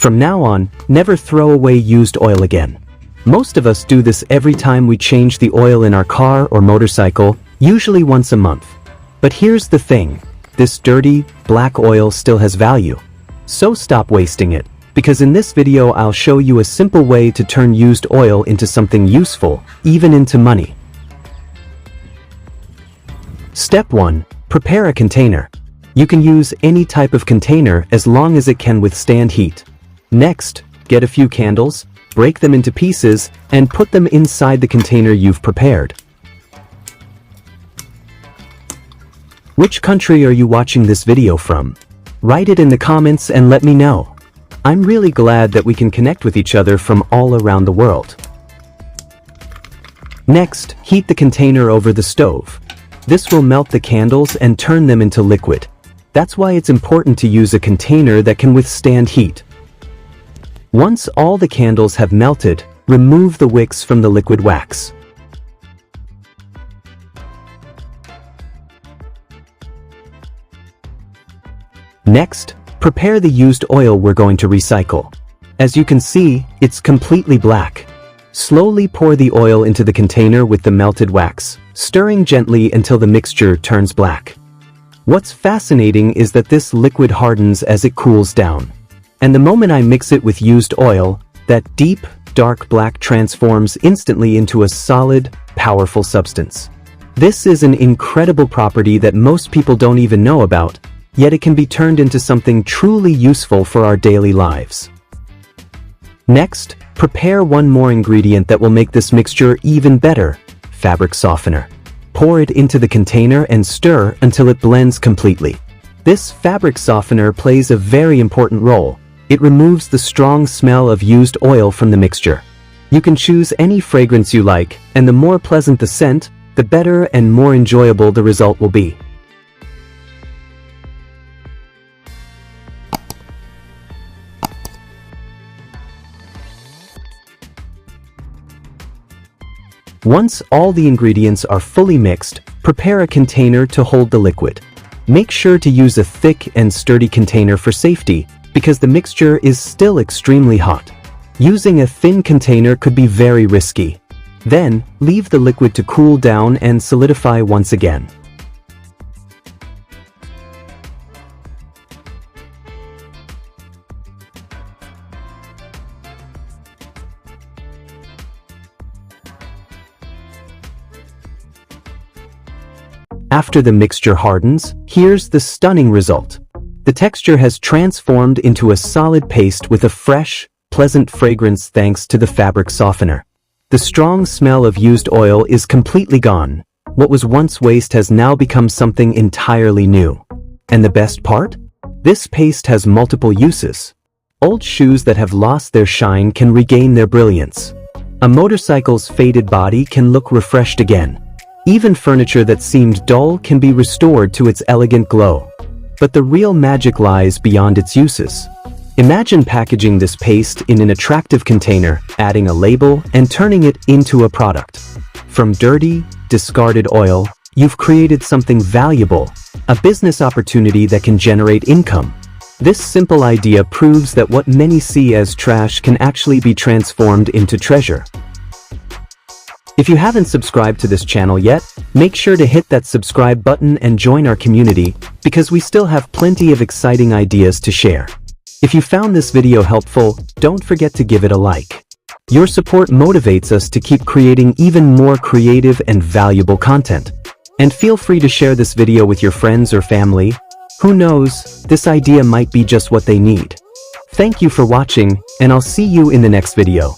From now on, never throw away used oil again. Most of us do this every time we change the oil in our car or motorcycle, usually once a month. But here's the thing, this dirty, black oil still has value. So stop wasting it, because in this video I'll show you a simple way to turn used oil into something useful, even into money. Step 1. Prepare a container. You can use any type of container as long as it can withstand heat. Next, get a few candles, break them into pieces, and put them inside the container you've prepared. Which country are you watching this video from? Write it in the comments and let me know. I'm really glad that we can connect with each other from all around the world. Next, heat the container over the stove. This will melt the candles and turn them into liquid. That's why it's important to use a container that can withstand heat. Once all the candles have melted, remove the wicks from the liquid wax. Next, prepare the used oil we're going to recycle. As you can see, it's completely black. Slowly pour the oil into the container with the melted wax, stirring gently until the mixture turns black. What's fascinating is that this liquid hardens as it cools down. And the moment I mix it with used oil, that deep, dark black transforms instantly into a solid, powerful substance. This is an incredible property that most people don't even know about, yet it can be turned into something truly useful for our daily lives. Next, prepare one more ingredient that will make this mixture even better: fabric softener. Pour it into the container and stir until it blends completely. This fabric softener plays a very important role. It removes the strong smell of used oil from the mixture. You can choose any fragrance you like, and the more pleasant the scent, the better and more enjoyable the result will be. Once all the ingredients are fully mixed, prepare a container to hold the liquid. Make sure to use a thick and sturdy container for safety, because the mixture is still extremely hot. Using a thin container could be very risky. Then, leave the liquid to cool down and solidify once again. After the mixture hardens, here's the stunning result. The texture has transformed into a solid paste with a fresh, pleasant fragrance thanks to the fabric softener. The strong smell of used oil is completely gone. What was once waste has now become something entirely new. And the best part? This paste has multiple uses. Old shoes that have lost their shine can regain their brilliance. A motorcycle's faded body can look refreshed again. Even furniture that seemed dull can be restored to its elegant glow. But the real magic lies beyond its uses. Imagine packaging this paste in an attractive container, adding a label, and turning it into a product. From dirty, discarded oil, you've created something valuable, a business opportunity that can generate income. This simple idea proves that what many see as trash can actually be transformed into treasure. If you haven't subscribed to this channel yet, make sure to hit that subscribe button and join our community, because we still have plenty of exciting ideas to share. If you found this video helpful, don't forget to give it a like. Your support motivates us to keep creating even more creative and valuable content. And feel free to share this video with your friends or family. Who knows, this idea might be just what they need. Thank you for watching, and I'll see you in the next video.